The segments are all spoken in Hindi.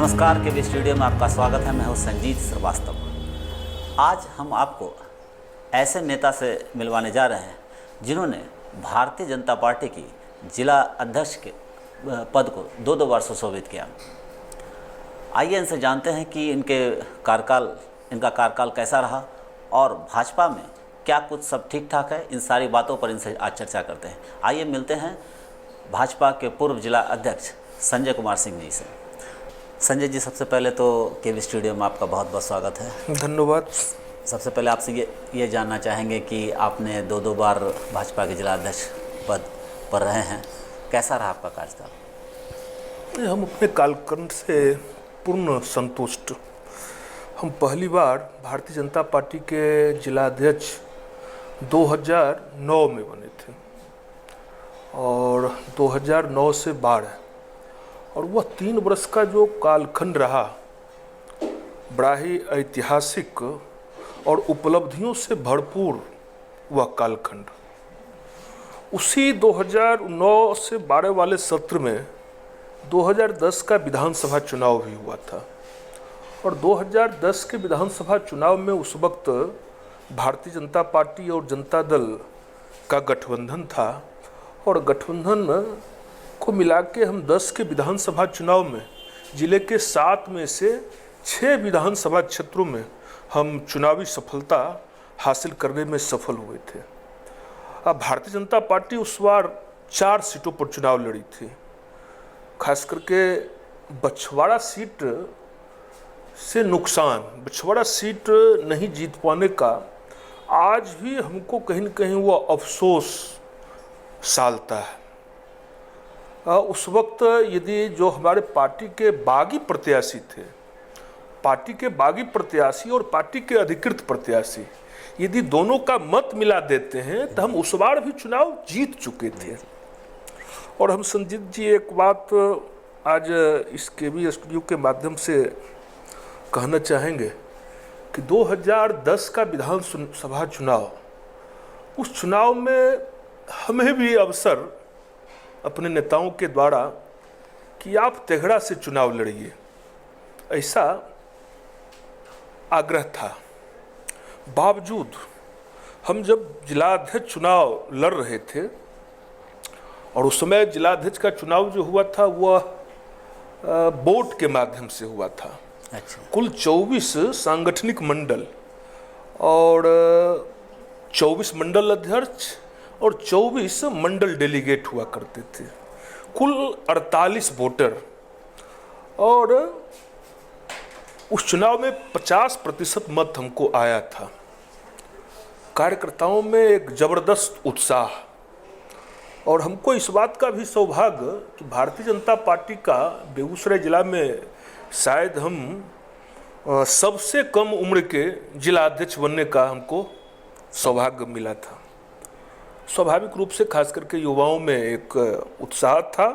नमस्कार के स्टूडियो में आपका स्वागत है। मैं हूं संजीत श्रीवास्तव। आज हम आपको ऐसे नेता से मिलवाने जा रहे हैं जिन्होंने भारतीय जनता पार्टी की जिला अध्यक्ष के पद को दो बार सुशोभित किया। आइए इनसे जानते हैं कि इनका कार्यकाल कैसा रहा और भाजपा में क्या कुछ सब ठीक ठाक है। इन सारी बातों पर इनसे आज चर्चा करते हैं। आइए मिलते हैं भाजपा के पूर्व जिला अध्यक्ष संजय कुमार सिंह जी से। संजय जी, सबसे पहले तो केवी स्टूडियो में आपका बहुत बहुत स्वागत है। धन्यवाद। सबसे पहले आपसे ये जानना चाहेंगे कि आपने दो बार भाजपा के जिला अध्यक्ष पद पर रहे हैं, कैसा रहा आपका कार्यकाल? हम अपने कालखंड से पूर्ण संतुष्ट। हम पहली बार भारतीय जनता पार्टी के जिला अध्यक्ष 2009 में बने थे और 2009 से 12 और वह 3 वर्ष का जो कालखंड रहा बड़ा ही ऐतिहासिक और उपलब्धियों से भरपूर वह कालखंड। उसी 2009 से 12 वाले सत्र में 2010 का विधानसभा चुनाव भी हुआ था और 2010 के विधानसभा चुनाव में उस वक्त भारतीय जनता पार्टी और जनता दल का गठबंधन था और गठबंधन को मिला के हम 10 के विधानसभा चुनाव में जिले के 7 में से 6 विधानसभा क्षेत्रों में हम चुनावी सफलता हासिल करने में सफल हुए थे। अब भारतीय जनता पार्टी उस बार 4 सीटों पर चुनाव लड़ी थी। खास करके बछवाड़ा सीट से नुकसान, बछवाड़ा सीट नहीं जीत पाने का आज भी हमको कहीं न कहीं वो अफसोस सालता है। उस वक्त यदि जो हमारे पार्टी के बागी प्रत्याशी थे, पार्टी के बागी प्रत्याशी और पार्टी के अधिकृत प्रत्याशी, यदि दोनों का मत मिला देते हैं तो हम उस बार भी चुनाव जीत चुके थे। और हम संजीत जी एक बात आज इस केवी स्टूडियो के माध्यम से कहना चाहेंगे कि 2010 का विधानसभा चुनाव, उस चुनाव में हमें भी अवसर अपने नेताओं के द्वारा कि आप तेघड़ा से चुनाव लड़िए, ऐसा आग्रह था। बावजूद हम जब जिलाध्यक्ष चुनाव लड़ रहे थे और उस समय जिलाध्यक्ष का चुनाव जो हुआ था वह वोट के माध्यम से हुआ था। अच्छा। कुल 24 सांगठनिक मंडल और 24 मंडल अध्यक्ष और 24 मंडल डेलीगेट हुआ करते थे, कुल 48 वोटर। और उस चुनाव में 50% मत हमको आया था। कार्यकर्ताओं में एक जबरदस्त उत्साह और हमको इस बात का भी सौभाग्य कि भारतीय जनता पार्टी का बेगूसराय जिला में शायद हम सबसे कम उम्र के जिला अध्यक्ष बनने का हमको सौभाग्य मिला था। स्वाभाविक रूप से खास करके युवाओं में एक उत्साह था।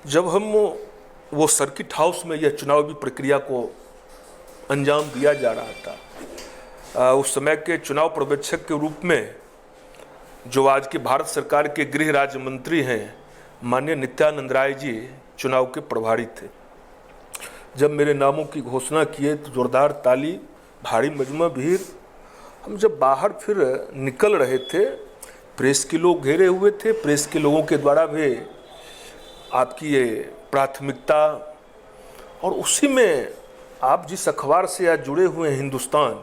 जब हम वो सर्किट हाउस में यह चुनावी प्रक्रिया को अंजाम दिया जा रहा था, उस समय के चुनाव पर्यवेक्षक के रूप में जो आज के भारत सरकार के गृह राज्य मंत्री हैं माननीय नित्यानंद राय जी चुनाव के प्रभारी थे। जब मेरे नामों की घोषणा किए तो जोरदार ताली, भारी मजमा भीड़। हम जब बाहर फिर निकल रहे थे, प्रेस के लोग घेरे हुए थे, प्रेस के लोगों के द्वारा भी आपकी ये प्राथमिकता, और उसी में आप जिस अखबार से आज जुड़े हुए हैं हिंदुस्तान,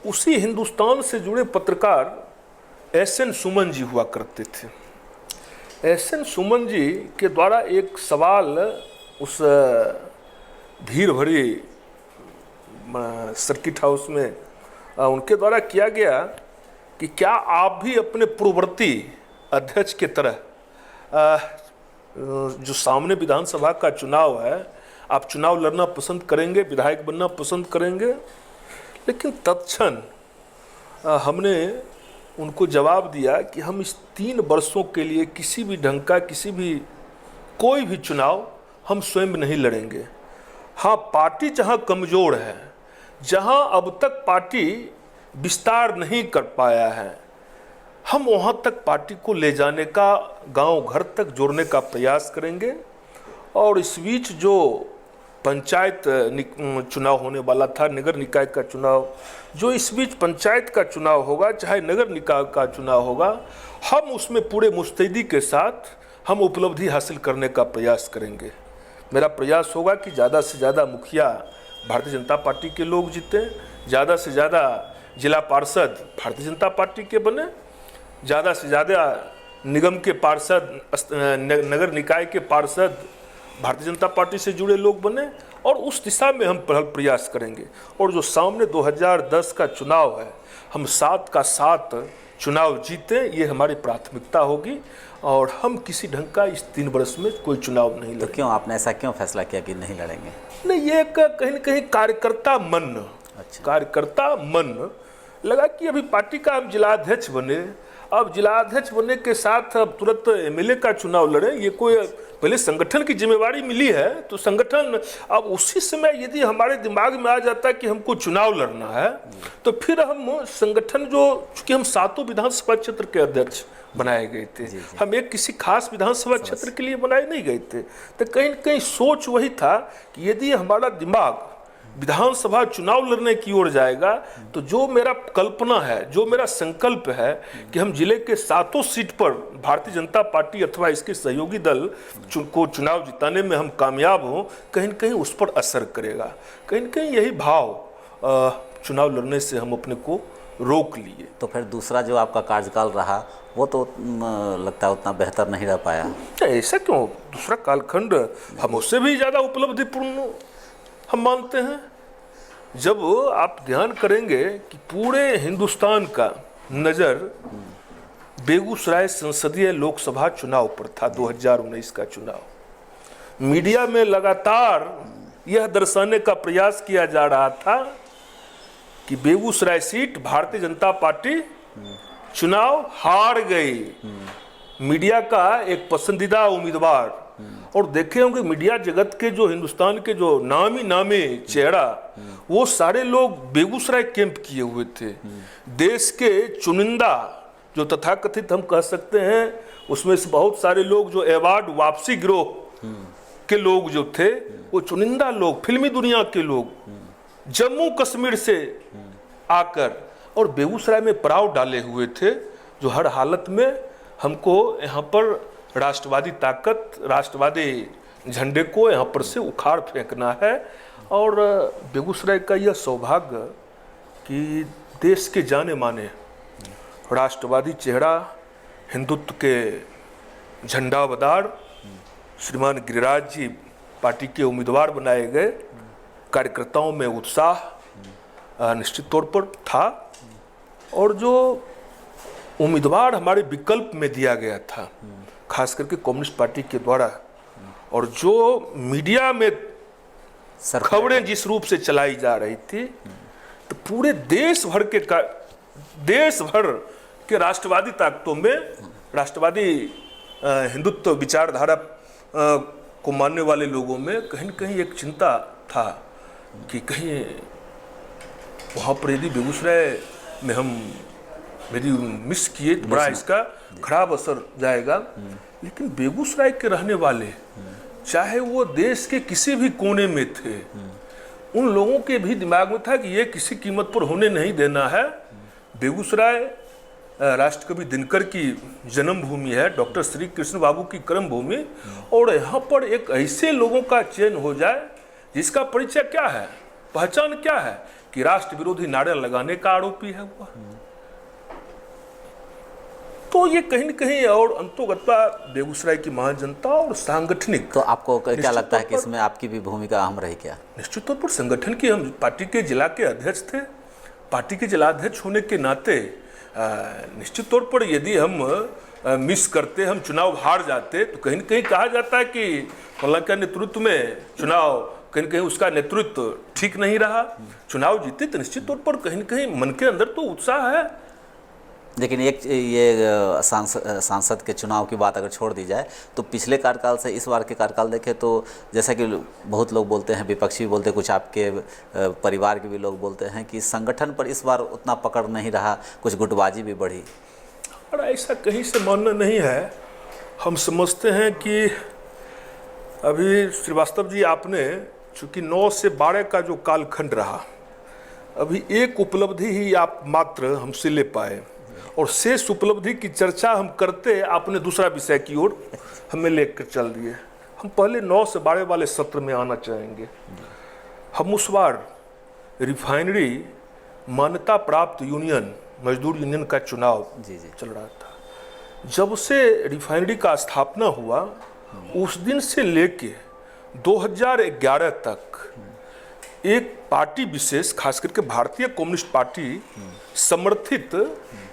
उसी हिंदुस्तान से जुड़े पत्रकार एस.एन. सुमन जी हुआ करते थे। एस.एन. सुमन जी के द्वारा एक सवाल उस भीड़ भरी सर्किट हाउस में उनके द्वारा किया गया कि क्या आप भी अपने पूर्ववर्ती अध्यक्ष के तरह जो सामने विधानसभा का चुनाव है, आप चुनाव लड़ना पसंद करेंगे, विधायक बनना पसंद करेंगे? लेकिन तत्क्षण हमने उनको जवाब दिया कि हम इस 3 वर्षों के लिए किसी भी ढंग का कोई भी चुनाव हम स्वयं नहीं लड़ेंगे। हाँ, पार्टी जहाँ कमज़ोर है, जहाँ अब तक पार्टी विस्तार नहीं कर पाया है, हम वहाँ तक पार्टी को ले जाने का, गांव घर तक जोड़ने का प्रयास करेंगे। और इस बीच जो पंचायत चुनाव होने वाला था, नगर निकाय का चुनाव। जो इस बीच पंचायत का चुनाव होगा चाहे नगर निकाय का चुनाव होगा, हम उसमें पूरे मुस्तैदी के साथ हम उपलब्धि हासिल करने का प्रयास करेंगे। मेरा प्रयास होगा कि ज़्यादा से ज़्यादा मुखिया भारतीय जनता पार्टी के लोग जीतें, ज़्यादा से ज़्यादा जिला पार्षद भारतीय जनता पार्टी के बने, ज़्यादा से ज़्यादा निगम के पार्षद, नगर निकाय के पार्षद भारतीय जनता पार्टी से जुड़े लोग बने, और उस दिशा में हम प्रयास करेंगे। और जो सामने 2010 का चुनाव है, हम 7 का 7 चुनाव जीते, ये हमारी प्राथमिकता होगी। और हम किसी ढंग का इस 3 वर्ष में कोई चुनाव नहीं लड़ेंगे। तो क्यों आपने ऐसा क्यों फैसला किया कि नहीं लड़ेंगे? नहीं, ये कहीं न कहीं कार्यकर्ता मन, कार्यकर्ता मन लगा कि अभी पार्टी का हम जिलाध्यक्ष बने, अब जिलाध्यक्ष बनने के साथ अब तुरंत एमएलए का चुनाव लड़े, ये कोई पहले संगठन की जिम्मेवारी मिली है, तो संगठन अब उसी समय यदि हमारे दिमाग में आ जाता है कि हमको चुनाव लड़ना है, तो फिर हम संगठन जो, चूँकि हम 7 विधानसभा क्षेत्र के अध्यक्ष बनाए गए थे, हम एक किसी खास विधानसभा क्षेत्र के लिए बनाए नहीं गए थे, तो कहीं न कहीं सोच वही था कि यदि हमारा दिमाग विधानसभा चुनाव लड़ने की ओर जाएगा, तो जो मेरा कल्पना है, जो मेरा संकल्प है कि हम जिले के 7 सीट पर भारतीय जनता पार्टी अथवा इसके सहयोगी दल को चुनाव जिताने में हम कामयाब हों, कहीं न कहीं उस पर असर करेगा। कहीं न कहीं यही भाव चुनाव लड़ने से हम अपने को रोक लिए। तो फिर दूसरा जो आपका कार्यकाल रहा, वो तो लगता है उतना बेहतर नहीं रह पाया। ऐसा क्यों? दूसरा कालखंड हम उससे भी ज़्यादा उपलब्धिपूर्ण हम मानते हैं। जब आप ध्यान करेंगे कि पूरे हिंदुस्तान का नज़र बेगूसराय संसदीय लोकसभा चुनाव पर था, 2019 का चुनाव, मीडिया में लगातार यह दर्शाने का प्रयास किया जा रहा था कि बेगूसराय सीट भारतीय जनता पार्टी चुनाव हार गई। मीडिया का एक पसंदीदा उम्मीदवार, और देखे होंगे मीडिया जगत के जो हिंदुस्तान के जो नामी चेहरा, वो सारे लोग बेगूसराय कैंप किए हुए थे। देश के चुनिंदा जो तथाकथित हम कह सकते हैं, उसमें से बहुत सारे लोग जो अवार्ड वापसी गिरोह के लोग जो थे, वो चुनिंदा लोग, फिल्मी दुनिया के लोग, जम्मू कश्मीर से आकर और बेगूसराय में पड़ाव डाले हुए थे, जो हर हालत में हमको यहाँ पर राष्ट्रवादी ताकत, राष्ट्रवादी झंडे को यहाँ पर से उखाड़ फेंकना है। और बेगूसराय का यह सौभाग्य कि देश के जाने माने राष्ट्रवादी चेहरा, हिंदुत्व के झंडावदार श्रीमान गिरिराज जी पार्टी के उम्मीदवार बनाए गए। कार्यकर्ताओं में उत्साह निश्चित तौर पर था, और जो उम्मीदवार हमारे विकल्प में दिया गया था, खास करके कम्युनिस्ट पार्टी के द्वारा, और जो मीडिया में खबरें जिस रूप से चलाई जा रही थी, तो पूरे देश भर के राष्ट्रवादी ताकतों में, राष्ट्रवादी हिंदुत्व विचारधारा को मानने वाले लोगों में कहीं न कहीं एक चिंता था कि कहीं वहाँ पर यदि बेगूसराय में हम यदि मिस किए तो बड़ा इसका खराब असर जाएगा। लेकिन बेगूसराय के रहने वाले, चाहे वो देश के किसी भी कोने में थे, उन लोगों के भी दिमाग में था कि ये किसी कीमत पर होने नहीं देना है। बेगूसराय राष्ट्रकवि दिनकर की जन्मभूमि है, डॉक्टर श्री कृष्ण बाबू की कर्मभूमि, और यहाँ पर एक ऐसे लोगों का चयन हो जाए जिसका परिचय क्या है, पहचान क्या है, कि राष्ट्र विरोधी नारे लगाने का आरोपी है वो। तो ये कहीं न कहीं और अंतोगत्वा बेगूसराय की महान जनता और सांगठनिक। तो आपको क्या लगता है कि इसमें आपकी भी भूमिका अहम रही क्या? निश्चित तौर पर संगठन की, हम पार्टी के जिला के अध्यक्ष थे, पार्टी के जिलाध्यक्ष होने के नाते निश्चित तौर पर यदि हम मिस करते, हम चुनाव हार जाते, तो कहीं न कहीं कहा जाता है कि फलां के नेतृत्व में चुनाव, कहीं न कहीं उसका नेतृत्व ठीक नहीं रहा। चुनाव जीते तो निश्चित तौर पर कहीं न कहीं मन के अंदर तो उत्साह है। लेकिन एक ये सांसद के चुनाव की बात अगर छोड़ दी जाए, तो पिछले कार्यकाल से इस बार के कार्यकाल देखें तो जैसा कि बहुत लोग बोलते हैं, विपक्षी भी बोलते हैं, कुछ आपके परिवार के भी लोग बोलते हैं कि संगठन पर इस बार उतना पकड़ नहीं रहा, कुछ गुटबाजी भी बढ़ी। और ऐसा कहीं से मानना नहीं है। हम समझते हैं कि अभी श्रीवास्तव जी, आपने चूँकि 9 से 12 का जो कालखंड रहा, अभी एक उपलब्धि ही आप मात्र हमसे ले पाए, और शेष उपलब्धि की चर्चा हम करते आपने दूसरा विषय की ओर हमें लेकर चल दिए। हम पहले 9 से 12 वाले सत्र में आना चाहेंगे। हम उस बार रिफाइनरी मान्यता प्राप्त यूनियन, मजदूर यूनियन का चुनाव चल रहा था। जब से रिफाइनरी का स्थापना हुआ, उस दिन से लेके 2011 तक एक पार्टी विशेष, खास करके भारतीय कम्युनिस्ट पार्टी समर्थित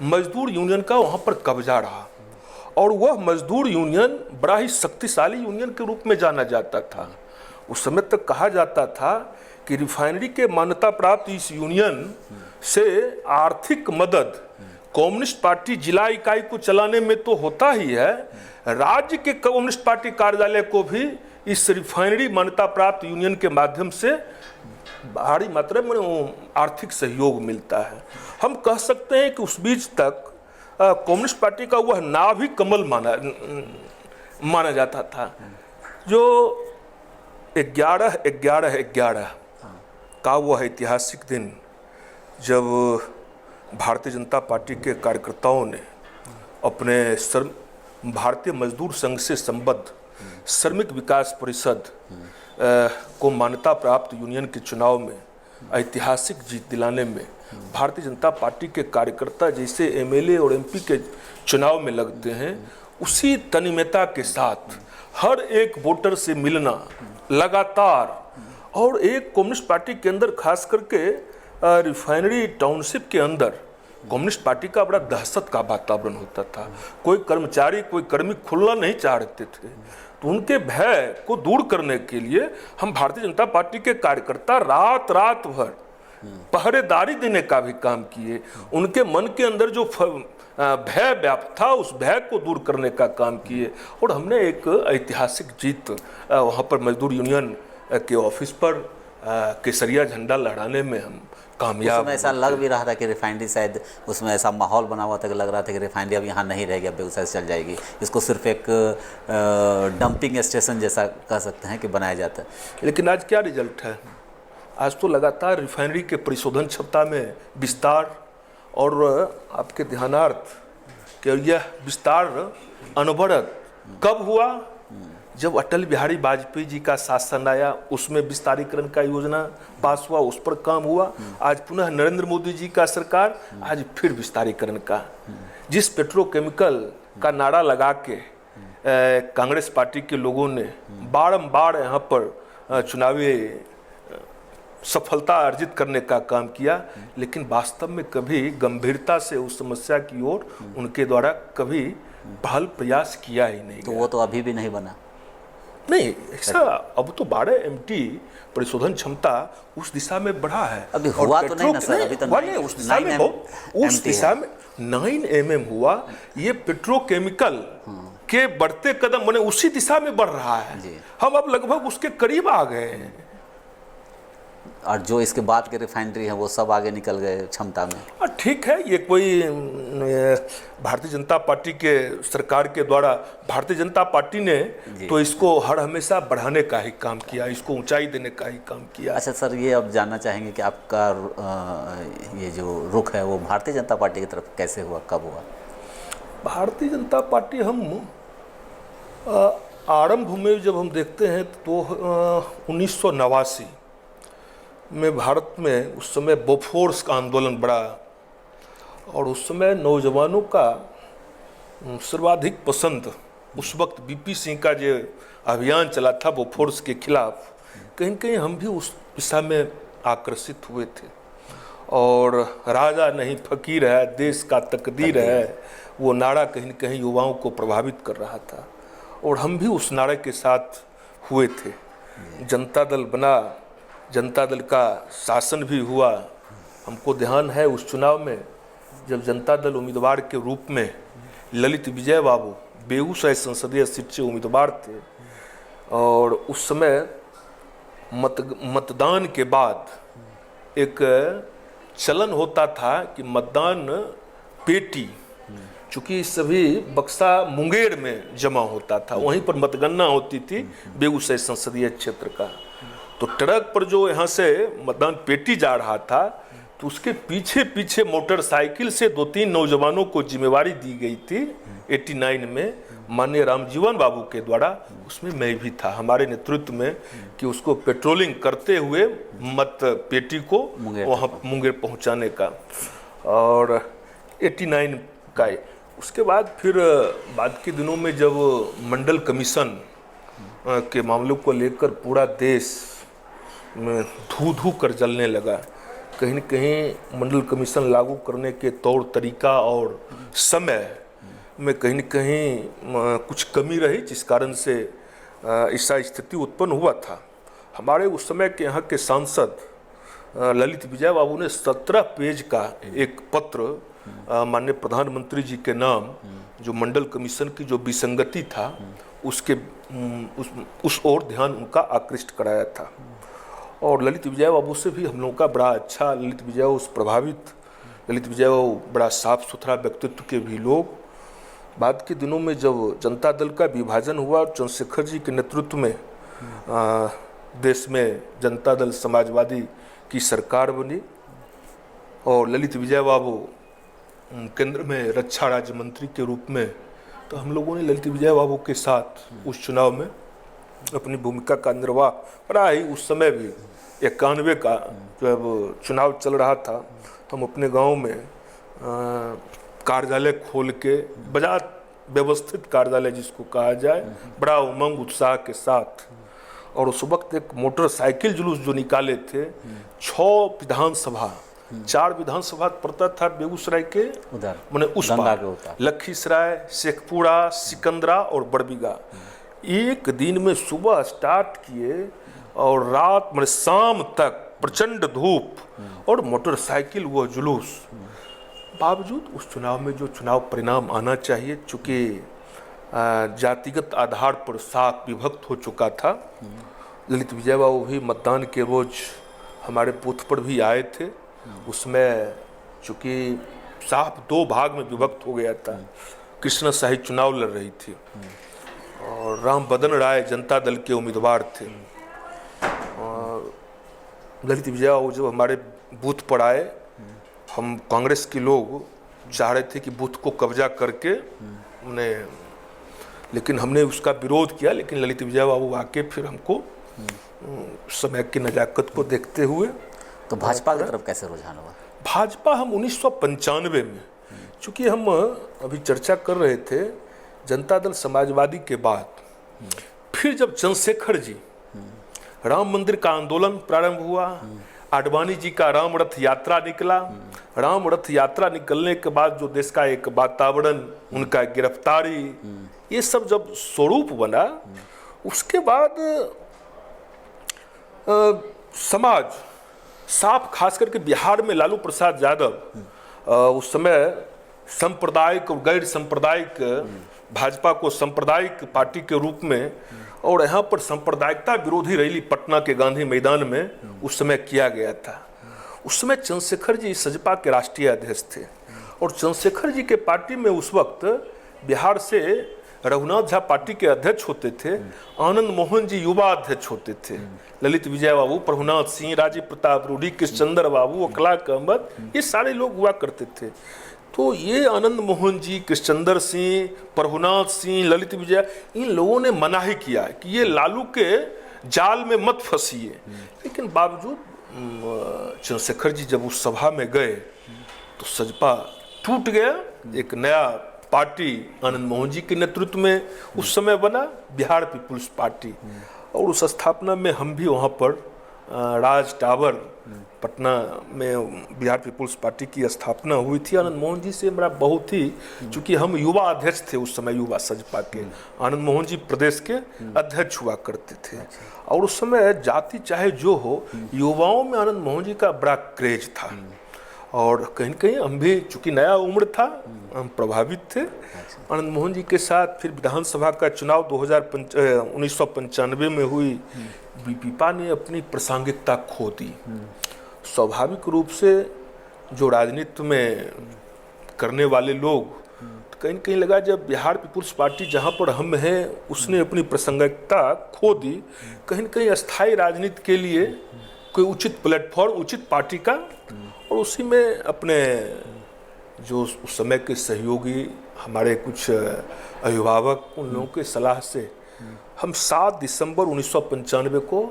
मजदूर यूनियन का वहाँ पर कब्जा रहा, और वह मजदूर यूनियन बड़ा ही शक्तिशाली यूनियन के रूप में जाना जाता था। उस समय तक कहा जाता था कि रिफाइनरी के मान्यता प्राप्त इस यूनियन से आर्थिक मदद कम्युनिस्ट पार्टी जिला इकाई को चलाने में तो होता ही है, राज्य के कम्युनिस्ट पार्टी कार्यालय को भी इस रिफाइनरी मान्यता प्राप्त यूनियन के माध्यम से भारी मात्रा में आर्थिक सहयोग मिलता है। हम कह सकते हैं कि उस बीच तक कम्युनिस्ट पार्टी का वह नाभि कमल माना जाता था। जो 11/11/11 का वह ऐतिहासिक दिन, जब भारतीय जनता पार्टी के कार्यकर्ताओं ने अपने भारतीय मजदूर संघ से संबद्ध श्रमिक विकास परिषद को मान्यता प्राप्त यूनियन के चुनाव में ऐतिहासिक जीत दिलाने में भारतीय जनता पार्टी के कार्यकर्ता जैसे एमएलए और एमपी के चुनाव में लगते हैं, उसी तन्मयता के साथ हर एक वोटर से मिलना लगातार, और एक कम्युनिस्ट पार्टी के अंदर, खास करके रिफाइनरी टाउनशिप के अंदर कम्युनिस्ट पार्टी का बड़ा दहशत का वातावरण होता था। कोई कर्मचारी, कोई कर्मी खुलना नहीं चाहते थे, तो उनके भय को दूर करने के लिए हम भारतीय जनता पार्टी के कार्यकर्ता रात रात भर पहरेदारी देने का भी काम किए। उनके मन के अंदर जो भय व्याप्त था, उस भय को दूर करने का काम किए, और हमने एक ऐतिहासिक जीत वहाँ पर मजदूर यूनियन के ऑफिस पर केसरिया झंडा लहराने में हम कामयाब। उसमें ऐसा लग भी रहा था कि रिफाइनरी शायद, उसमें ऐसा माहौल बना हुआ था कि लग रहा था कि रिफाइनरी अब यहाँ नहीं रहेगी, अब बेगूसराय चल जाएगी, इसको सिर्फ एक डंपिंग स्टेशन जैसा कह सकते हैं कि बनाया जाता है। लेकिन आज क्या रिजल्ट है? आज तो लगातार रिफाइनरी के परिशोधन क्षमता में विस्तार, और आपके ध्यानार्थ कि यह विस्तार अनवरत कब हुआ? जब अटल बिहारी वाजपेयी जी का शासन आया, उसमें विस्तारीकरण का योजना पास हुआ, उस पर काम हुआ। आज पुनः नरेंद्र मोदी जी का सरकार, आज फिर विस्तारीकरण का। जिस पेट्रोकेमिकल का नारा लगा के कांग्रेस पार्टी के लोगों ने बारंबार यहाँ पर चुनावी सफलता अर्जित करने का काम किया, लेकिन वास्तव में कभी गंभीरता से उस समस्या की ओर उनके द्वारा कभी पहल प्रयास किया ही नहीं। तो वो तो अभी भी नहीं बना। नहीं, ऐसा अब तो 12 MT परिशोधन क्षमता उस दिशा में बढ़ा है। अभी हुआ तो नहीं ना सर, अभी तो नहीं, उस दिशा में उस दिशा में 9 mm हुआ। ये पेट्रोकेमिकल के बढ़ते कदम मैंने उसी दिशा में बढ़ रहा है। हम अब लगभग उसके करीब आ गए हैं, और जो इसके बाद के रिफाइनरी है वो सब आगे निकल गए क्षमता में। ठीक है, ये कोई भारतीय जनता पार्टी के सरकार के द्वारा, भारतीय जनता पार्टी ने तो इसको हर हमेशा बढ़ाने का ही काम किया, इसको ऊंचाई देने का ही काम किया। अच्छा सर, ये अब जानना चाहेंगे कि आपका ये जो रुख है वो भारतीय जनता पार्टी की तरफ कैसे हुआ, कब हुआ? भारतीय जनता पार्टी हम आरंभ में जब हम देखते हैं तो 1989 में भारत में उस समय बोफोर्स का आंदोलन बढ़ा, और उस समय नौजवानों का सर्वाधिक पसंद उस वक्त बीपी सिंह का जो अभियान चला था बोफोर्स के खिलाफ, कहीं न कहीं हम भी उस दिशा में आकर्षित हुए थे। और राजा नहीं फकीर है, देश का तकदीर है, वो नारा कहीं न कहीं युवाओं को प्रभावित कर रहा था, और हम भी उस नारे के साथ हुए थे। जनता दल बना, जनता दल का शासन भी हुआ। हमको ध्यान है उस चुनाव में जब जनता दल उम्मीदवार के रूप में ललित विजय बाबू बेगूसराय संसदीय सीट से उम्मीदवार थे, और उस समय मतदान के बाद एक चलन होता था कि मतदान पेटी, चूँकि सभी बक्सा मुंगेर में जमा होता था, वहीं पर मतगणना होती थी बेगूसराय संसदीय क्षेत्र का। तो ट्रक पर जो यहाँ से मतदान पेटी जा रहा था, तो उसके पीछे पीछे मोटरसाइकिल से 2-3 नौजवानों को जिम्मेवारी दी गई थी 89 में माननीय रामजीवन बाबू के द्वारा। उसमें मैं भी था, हमारे नेतृत्व में, कि उसको पेट्रोलिंग करते हुए मत पेटी को वहाँ मुंगेर पहुँचाने का। और 89 का उसके बाद फिर बाद के दिनों में जब मंडल कमीशन के मामलों को लेकर पूरा देश में धू धू कर जलने लगा, कहीं न कहीं मंडल कमीशन लागू करने के तौर तरीका और समय में कहीं न कहीं कुछ कमी रही, जिस कारण से ऐसा स्थिति उत्पन्न हुआ था। हमारे उस समय के यहाँ के सांसद ललित विजय बाबू ने 17 पेज का एक पत्र माननीय प्रधानमंत्री जी के नाम, जो मंडल कमीशन की जो विसंगति था उसके उस ओर ध्यान उनका आकृष्ट कराया था। और ललित विजय बाबू से भी हम लोगों का बड़ा अच्छा, ललित विजय बाबू बड़ा साफ सुथरा व्यक्तित्व के भी लोग। बाद के दिनों में जब जनता दल का विभाजन हुआ, चंद्रशेखर जी के नेतृत्व में देश में जनता दल समाजवादी की सरकार बनी और ललित विजय बाबू केंद्र में रक्षा राज्य मंत्री के रूप में, तो हम लोगों ने ललित विजय बाबू के साथ उस चुनाव में अपनी भूमिका का निर्वाह करा ही। उस समय भी 91 का जब चुनाव चल रहा था, तो हम अपने गांव में कार्यालय खोल के, बजात व्यवस्थित कार्यालय जिसको कहा जाए, बड़ा उमंग उत्साह के साथ, और उस वक्त एक मोटरसाइकिल जुलूस जो निकाले थे 6 विधानसभा, 4 विधानसभा पड़ता था बेगूसराय के उधर, मैंने उस पार लखीसराय, शेखपुरा, सिकंदरा और बड़बीघा। एक दिन में सुबह स्टार्ट किए और रात में शाम तक प्रचंड धूप और मोटरसाइकिल वो जुलूस। बावजूद उस चुनाव में जो चुनाव परिणाम आना चाहिए, चूँकि जातिगत आधार पर साफ विभक्त हो चुका था। ललित विजय बाबू भी मतदान के रोज हमारे बूथ पर भी आए थे। उसमें चूँकि साफ 2 भाग में विभक्त हो गया था। कृष्णा शाही चुनाव लड़ रही थी और राम बदन राय जनता दल के उम्मीदवार थे। और ललित विजय बाबू जब हमारे बूथ पर आए, हम कांग्रेस के लोग चाह रहे थे कि बूथ को कब्जा करके उन्हें, लेकिन हमने उसका विरोध किया। लेकिन ललित विजय बाबू आके फिर हमको समय की नजाकत को देखते हुए, तो भाजपा की तरफ कैसे रुझान हुआ? भाजपा हम 1995 में, चूँकि हम अभी चर्चा कर रहे थे जनता दल समाजवादी के बाद, फिर जब चंद्रशेखर जी राम मंदिर का आंदोलन प्रारंभ हुआ, आडवाणी जी का राम रथ यात्रा निकला, राम रथ यात्रा निकलने के बाद जो देश का एक वातावरण, उनका गिरफ्तारी, ये सब जब स्वरूप बना, उसके बाद समाज साफ, खास करके बिहार में लालू प्रसाद यादव उस समय सांप्रदायिक और गैर सांप्रदायिक, भाजपा को सांप्रदायिक पार्टी के रूप में, और यहाँ पर सांप्रदायिकता विरोधी रैली पटना के गांधी मैदान में उस समय किया गया था। उस समय चंद्रशेखर जी सजपा के राष्ट्रीय अध्यक्ष थे और चंद्रशेखर जी के पार्टी में उस वक्त बिहार से रघुनाथ झा पार्टी के अध्यक्ष होते थे, आनंद मोहन जी युवा अध्यक्ष होते थे, ललित विजय बाबू, प्रभुनाथ सिंह, राजीव प्रताप रूडी, कृष्णचंद्र बाबू, अखलाक अहमद, ये सारे लोग हुआ करते थे। तो ये आनंद मोहन जी, कृष्णचंद्र सिंह, प्रभुनाथ सिंह, ललित विजय, इन लोगों ने मनाही किया कि ये लालू के जाल में मत फंसिए। लेकिन बावजूद चंद्रशेखर जी जब उस सभा में गए तो सजपा टूट गया। एक नया पार्टी आनंद मोहन जी के नेतृत्व में उस समय बना, बिहार पीपुल्स पार्टी, और उस स्थापना में हम भी वहाँ पर राज टावर पटना में बिहार पीपुल्स पार्टी की स्थापना हुई थी। आनंद मोहन जी से मेरा बहुत ही, चूँकि हम युवा अध्यक्ष थे उस समय, युवा सजपा के, आनंद मोहन जी प्रदेश के अध्यक्ष हुआ करते थे। और उस समय जाति चाहे जो हो, युवाओं में आनंद मोहन जी का बड़ा क्रेज था। और कहीं न कहीं हम भी, चूँकि नया उम्र था, हम प्रभावित थे आनंद मोहन जी के साथ। फिर विधानसभा का चुनाव 1995 में हुई, बीपीपा ने अपनी प्रासंगिकता खो दी। स्वाभाविक रूप से जो राजनीति में करने वाले लोग कहीं न कहीं लगा जब बिहार पीपुल्स पार्टी जहाँ पर हम हैं उसने अपनी प्रासंगिकता खो दी, कहीं न कहीं अस्थायी राजनीति के लिए कोई उचित प्लेटफॉर्म, उचित पार्टी का, और उसी में अपने जो उस समय के सहयोगी हमारे कुछ अभिभावक, उन लोगों के सलाह से हम 7 दिसंबर 1995 को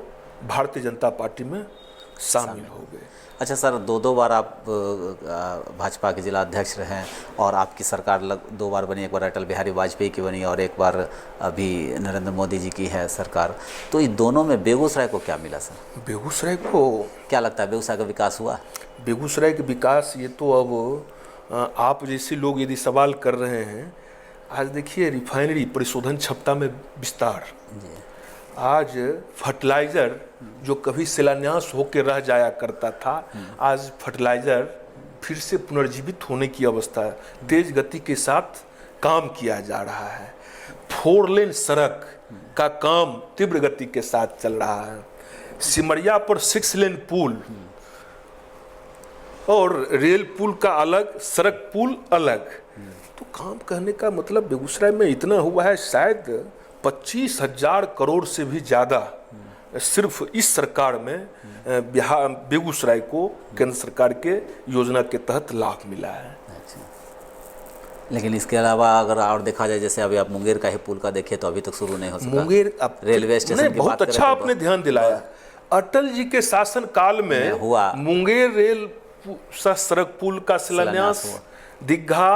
भारतीय जनता पार्टी में शामिल हो गए। अच्छा सर, दो बार आप भाजपा के जिला अध्यक्ष रहे और आपकी सरकार 2 बार बनी, एक बार अटल बिहारी वाजपेयी की बनी और एक बार अभी नरेंद्र मोदी जी की है सरकार। तो इन दोनों में बेगूसराय को क्या मिला सर? बेगूसराय को क्या लगता है, बेगूसराय का विकास हुआ? बेगूसराय के विकास, ये तो अब आप जैसे लोग यदि सवाल कर रहे हैं, आज देखिए रिफाइनरी परिशोधन क्षमता में विस्तार, आज फर्टिलाइज़र जो कभी शिलान्यास होकर रह जाया करता था, आज फर्टिलाइज़र फिर से पुनर्जीवित होने की अवस्था है, तेज गति के साथ काम किया जा रहा है। 4 लेन सड़क का काम तीव्र गति के साथ चल रहा है। सिमरिया पर 6 लेन पुल और रेल पुल का अलग, सड़क पुल अलग। तो काम करने का मतलब बेगूसराय में इतना हुआ है, शायद 25,000 करोड़ से भी ज़्यादा सिर्फ इस सरकार में बिहार बेगूसराय को केंद्र सरकार के योजना के तहत लाभ मिला है। अच्छा, लेकिन इसके अलावा अगर और देखा जाए, जैसे अभी आप मुंगेर का ही पुल का देखिए तो अभी तक शुरू नहीं हो सका। मुंगेर रेलवे स्टेशन की बहुत अच्छा आपने ध्यान दिलाया। अटल जी के शासन काल में हुआ मुंगेर रेल सड़क पुल का शिलान्यास, दीघा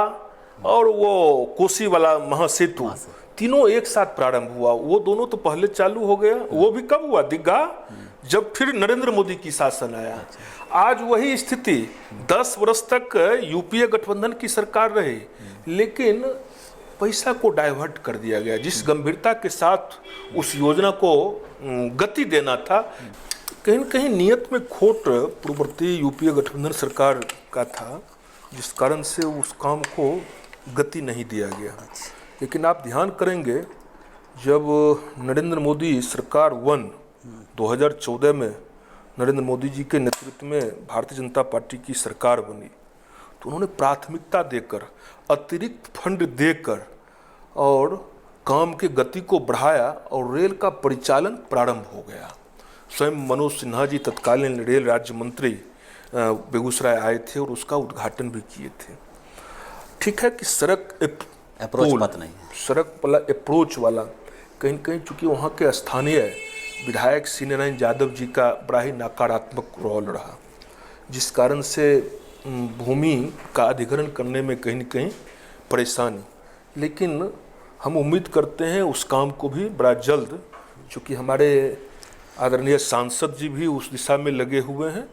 और वो कोसी वाला महासेतु, तीनों एक साथ प्रारंभ हुआ। वो दोनों तो पहले चालू हो गया। वो भी कब हुआ? दीघा जब फिर नरेंद्र मोदी की शासन आया। आज वही स्थिति, 10 वर्ष तक यूपीए गठबंधन की सरकार रही, लेकिन पैसा को डाइवर्ट कर दिया गया। जिस गंभीरता के साथ उस योजना को गति देना था, कहीं न कहीं नियत में खोट पूर्ववर्ती यूपीए गठबंधन सरकार का था, जिस कारण से उस काम को गति नहीं दिया गया। लेकिन आप ध्यान करेंगे, जब नरेंद्र मोदी सरकार 2014 में नरेंद्र मोदी जी के नेतृत्व में भारतीय जनता पार्टी की सरकार बनी, तो उन्होंने प्राथमिकता देकर, अतिरिक्त फंड देकर और काम की गति को बढ़ाया और रेल का परिचालन प्रारंभ हो गया। स्वयं मनोज सिन्हा जी तत्कालीन रेल राज्य मंत्री बेगूसराय आए थे और उसका उद्घाटन भी किए थे। ठीक है कि सड़क अप्रोच मत नहीं, सड़क वाला अप्रोच वाला कहीं न कहीं, चूँकि वहाँ के स्थानीय विधायक श्री नारायण यादव जी का बड़ा ही नकारात्मक रोल रहा, जिस कारण से भूमि का अधिग्रहण करने में कहीं न कहीं परेशानी। लेकिन हम उम्मीद करते हैं उस काम को भी बड़ा जल्द, चूँकि हमारे आदरणीय सांसद जी भी उस दिशा में लगे हुए हैं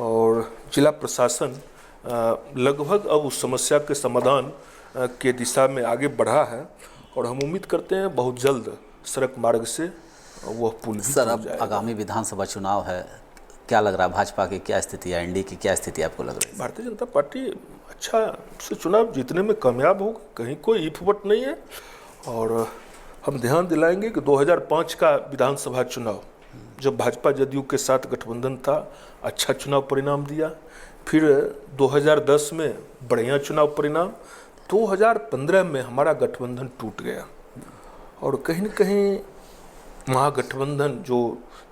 और जिला प्रशासन लगभग अब उस समस्या के समाधान के दिशा में आगे बढ़ा है और हम उम्मीद करते हैं बहुत जल्द सड़क मार्ग से वह पुल भी सर, अब आगामी विधानसभा चुनाव है, क्या लग रहा है भाजपा की क्या स्थिति है, एनडीए की क्या स्थिति आपको लग रही है? भारतीय जनता पार्टी अच्छा से चुनाव जीतने में कामयाब होगा, कहीं कोई इफवट नहीं है। और हम ध्यान दिलाएंगे कि 2005 का विधानसभा चुनाव, जब भाजपा जदयू के साथ गठबंधन था, अच्छा चुनाव परिणाम दिया। फिर 2010 में बढ़िया चुनाव परिणाम। 2015 में हमारा गठबंधन टूट गया और कहीं न कहीं महागठबंधन जो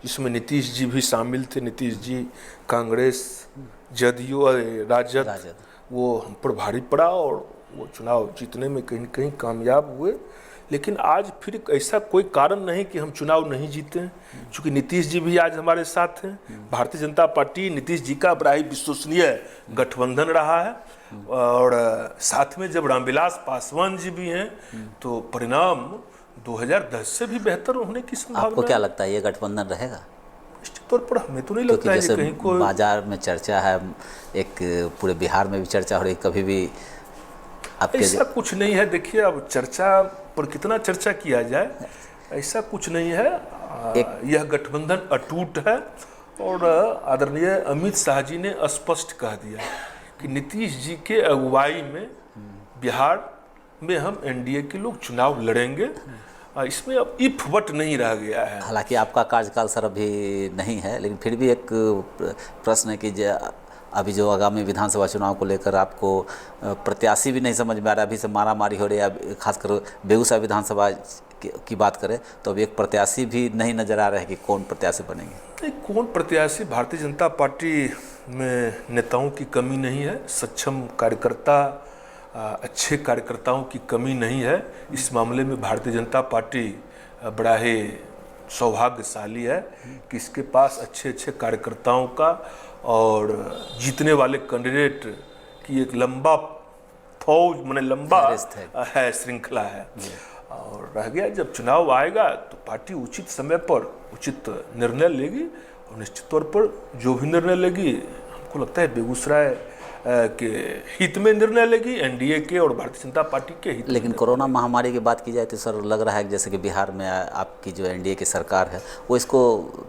जिसमें नीतीश जी भी शामिल थे, नीतीश जी, कांग्रेस, जदयू, राजद, वो हम पर भारी पड़ा और वो चुनाव जीतने में कहीं न कहीं कामयाब हुए। लेकिन आज फिर ऐसा कोई कारण नहीं कि हम चुनाव नहीं जीते हैं, क्योंकि नीतीश जी भी आज हमारे साथ हैं। भारतीय जनता पार्टी नीतीश जी का बड़ा ही विश्वसनीय गठबंधन रहा है और साथ में जब रामविलास पासवान जी भी हैं तो परिणाम 2010 से भी बेहतर होने की संभावना। आपको क्या लगता है ये गठबंधन रहेगा? निश्चित तौर पर हमें तो नहीं लगता है कि कहीं कोई, बाजार में चर्चा है, एक पूरे बिहार में भी चर्चा हो रही, कभी भी ऐसा कुछ नहीं है। देखिए, अब चर्चा पर कितना चर्चा किया जाए, ऐसा कुछ नहीं है। यह गठबंधन अटूट है और आदरणीय अमित शाह जी ने स्पष्ट कह दिया कि नीतीश जी के अगुवाई में बिहार में हम एनडीए के लोग चुनाव लड़ेंगे। इसमें अब इफ वट नहीं रह गया है। हालांकि आपका कार्यकाल सर अभी नहीं है, लेकिन फिर भी एक प्रश्न है कि अभी जो आगामी विधानसभा चुनाव को लेकर आपको प्रत्याशी भी नहीं समझ में आ रहा, अभी से मारा मारी हो रही है। खासकर बेगूसराय विधानसभा की बात करें तो अभी एक प्रत्याशी भी नहीं नजर आ रहा है कि कौन प्रत्याशी बनेंगे। नहीं, कौन प्रत्याशी, भारतीय जनता पार्टी में नेताओं की कमी नहीं है, सक्षम कार्यकर्ता, अच्छे कार्यकर्ताओं की कमी नहीं है। इस मामले में भारतीय जनता पार्टी बड़ा ही सौभाग्यशाली है कि इसके पास अच्छे अच्छे कार्यकर्ताओं का और जीतने वाले कैंडिडेट की एक लंबा फौज, माने लंबा है, श्रृंखला है। और रह गया जब चुनाव आएगा तो पार्टी उचित समय पर उचित निर्णय लेगी, और निश्चित तौर पर जो भी निर्णय लेगी हमको लगता है बेगूसराय के हित में निर्णय लेगी, एनडीए के और भारतीय जनता पार्टी के हित। लेकिन कोरोना महामारी की बात की जाए तो सर लग रहा है कि जैसे कि बिहार में आपकी जो एनडीए की सरकार है वो इसको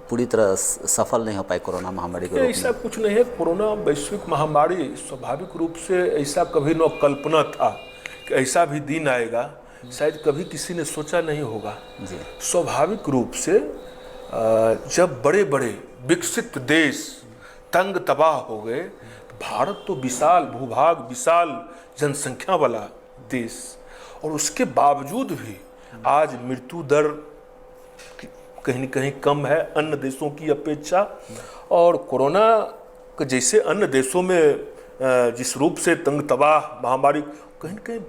पूरी तरह सफल नहीं हो पाई कोरोना महामारी को रोकने। ऐसा कुछ नहीं है, कोरोना वैश्विक महामारी स्वाभाविक रूप से ऐसा कभी न कल्पना था कि ऐसा भी दिन आएगा, शायद कभी किसी ने सोचा नहीं होगा जी। स्वाभाविक रूप से जब बड़े बड़े विकसित देश तंग तबाह हो गए, भारत तो विशाल भूभाग, विशाल जनसंख्या वाला देश, और उसके बावजूद भी आज मृत्यु दर कहीं न कहीं कम है अन्य देशों की अपेक्षा। और कोरोना के जैसे अन्य देशों में जिस रूप से तंग तबाह महामारी, कहीं न कहीं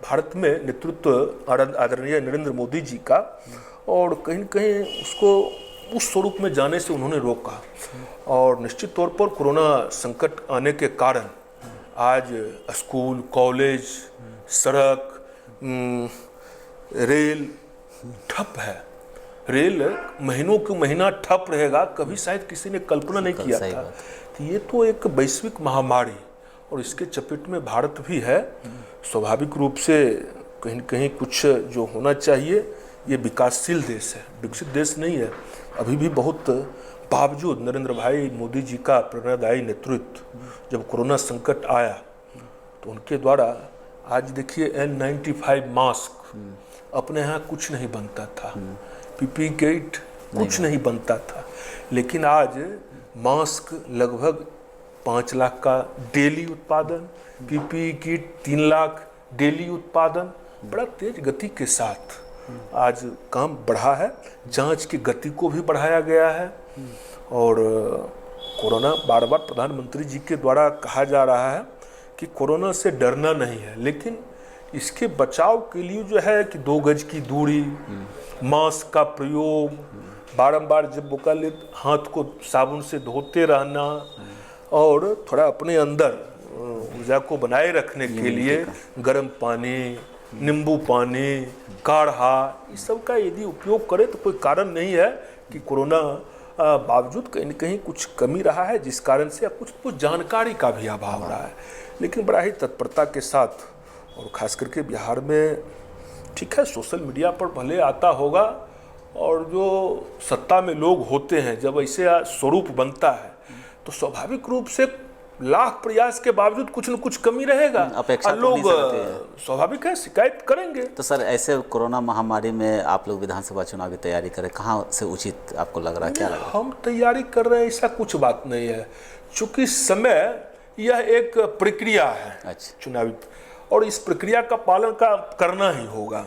भारत में नेतृत्व आदरणीय नरेंद्र मोदी जी का, और कहीं न कहीं उसको उस स्वरूप में जाने से उन्होंने रोका। और निश्चित तौर पर कोरोना संकट आने के कारण आज स्कूल, कॉलेज, सड़क, रेल ठप है। रेल महीनों के महीना ठप रहेगा, कभी शायद किसी ने कल्पना नहीं किया था। तो ये तो एक वैश्विक महामारी, और इसके चपेट में भारत भी है। स्वाभाविक रूप से कहीं न कहीं कुछ जो होना चाहिए, ये विकासशील देश है, विकसित देश नहीं है अभी भी बहुत। बावजूद नरेंद्र भाई मोदी जी का प्रेरणादायी नेतृत्व, जब कोरोना संकट आया तो उनके द्वारा आज देखिए N95 मास्क अपने यहाँ कुछ नहीं बनता था, PPE किट कुछ नहीं बनता था, लेकिन आज मास्क लगभग 5 लाख का डेली उत्पादन, PPE किट 3 लाख डेली उत्पादन, बड़ा तेज गति के साथ आज काम बढ़ा है। जांच की गति को भी बढ़ाया गया है। और कोरोना, बार बार प्रधानमंत्री जी के द्वारा कहा जा रहा है कि कोरोना से डरना नहीं है, लेकिन इसके बचाव के लिए जो है कि 2 गज की दूरी, मास्क का प्रयोग, बारंबार जब मौका ले हाथ को साबुन से धोते रहना, और थोड़ा अपने अंदर ऊर्जा को बनाए रखने के लिए गर्म पानी, नींबू पानी, काढ़ा, इस सब का यदि उपयोग करें तो कोई कारण नहीं है कि कोरोना बावजूद कहीं न कहीं कुछ कमी रहा है, जिस कारण से कुछ जानकारी का भी अभाव रहा है। लेकिन बड़ा ही तत्परता के साथ, और ख़ास करके बिहार में ठीक है सोशल मीडिया पर भले आता होगा, और जो सत्ता में लोग होते हैं जब ऐसे स्वरूप बनता है तो स्वाभाविक रूप से लाख प्रयास के बावजूद कुछ न कुछ कमी रहेगा, अपेक्षा लोग स्वाभाविक है शिकायत करेंगे। तो सर ऐसे कोरोना महामारी में आप लोग विधानसभा चुनाव की तैयारी करें, कहाँ से उचित आपको लग रहा है, क्या लग रहा है? हम तैयारी कर रहे हैं ऐसा कुछ बात नहीं है, चूंकि समय यह एक प्रक्रिया है। अच्छा। चुनावी, और इस प्रक्रिया का पालन करना ही होगा।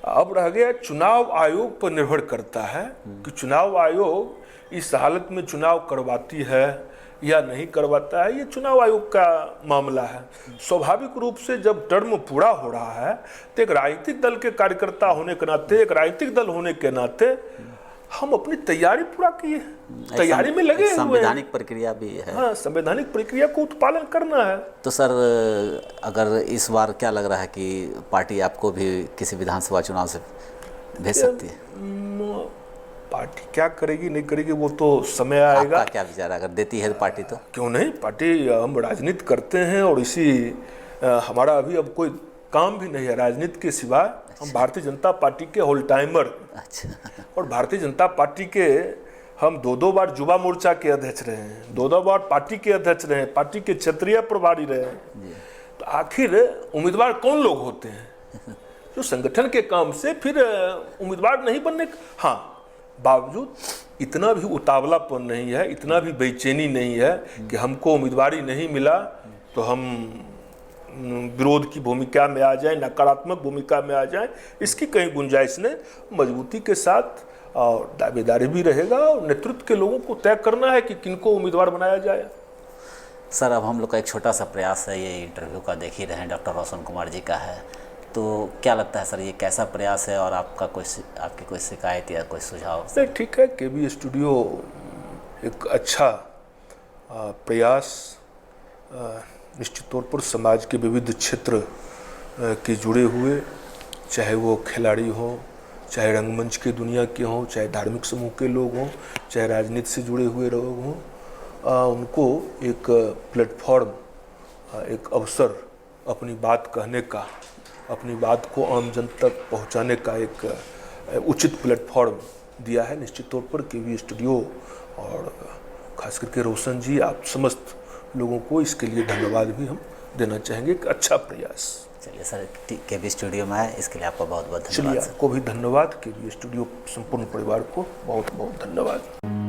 अब रह गया चुनाव आयोग पर निर्भर करता है कि चुनाव आयोग इस हालत में चुनाव करवाती है या नहीं करवाता है, ये चुनाव आयोग का मामला है। स्वाभाविक रूप से जब टर्म पूरा हो रहा है तो एक राजनीतिक दल के कार्यकर्ता होने के नाते, एक राजनीतिक दल होने के नाते हम अपनी तैयारी पूरा किए, तैयारी में लगे हुए हैं। संवैधानिक प्रक्रिया भी है। हाँ, संवैधानिक प्रक्रिया को उत्पादन करना है। तो सर अगर इस बार क्या लग रहा है कि पार्टी आपको भी किसी विधानसभा चुनाव से भेज सकती है? पार्टी क्या करेगी नहीं करेगी वो तो समय आएगा। आपका क्या विचार है, अगर देती है पार्टी तो? क्यों नहीं, पार्टी, हम राजनीति करते हैं और इसी हमारा अभी अब कोई काम भी नहीं है राजनीति के सिवा। हम भारतीय जनता पार्टी के होल टाइमर। अच्छा। और भारतीय जनता पार्टी के हम 2 बार युवा मोर्चा के अध्यक्ष रहे हैं, 2 बार पार्टी के अध्यक्ष रहे हैं, पार्टी के क्षेत्रीय प्रभारी रहे हैं। तो आखिर उम्मीदवार कौन लोग होते हैं जो संगठन के काम से फिर उम्मीदवार नहीं बनने। हाँ, बावजूद इतना भी उतावलापन नहीं है, इतना भी बेचैनी नहीं है कि हमको उम्मीदवारी नहीं मिला तो हम विरोध की भूमिका में आ जाएं, नकारात्मक भूमिका में आ जाएं। इसकी कहीं गुंजाइश नहीं। मजबूती के साथ और दावेदारी भी रहेगा और नेतृत्व के लोगों को तय करना है कि किनको उम्मीदवार बनाया जाए। सर, अब हम लोग का एक छोटा सा प्रयास है, ये इंटरव्यू का देख ही रहे हैं, डॉक्टर रोशन कुमार जी का है, तो क्या लगता है सर ये कैसा प्रयास है और आपकी कोई शिकायत या कोई सुझाव? नहीं, ठीक है, केबी स्टूडियो एक अच्छा प्रयास निश्चित तौर पर समाज के विविध क्षेत्र के जुड़े हुए, चाहे वो खिलाड़ी हों, चाहे रंगमंच के दुनिया के हों, चाहे धार्मिक समूह के लोग हों, चाहे राजनीति से जुड़े हुए लोग हों, उनको एक प्लेटफॉर्म, एक अवसर अपनी बात कहने का, अपनी बात को आम जन तक पहुंचाने का एक उचित प्लेटफॉर्म दिया है। निश्चित तौर पर केबी स्टूडियो और खास करके रोशन जी, आप समस्त लोगों को इसके लिए धन्यवाद भी हम देना चाहेंगे। एक अच्छा प्रयास। चलिए सर, केबी स्टूडियो में है, इसके लिए आपका बहुत बहुत चलिए, धन्यवाद। आपको भी धन्यवाद। केबी स्टूडियो संपूर्ण परिवार को बहुत बहुत धन्यवाद।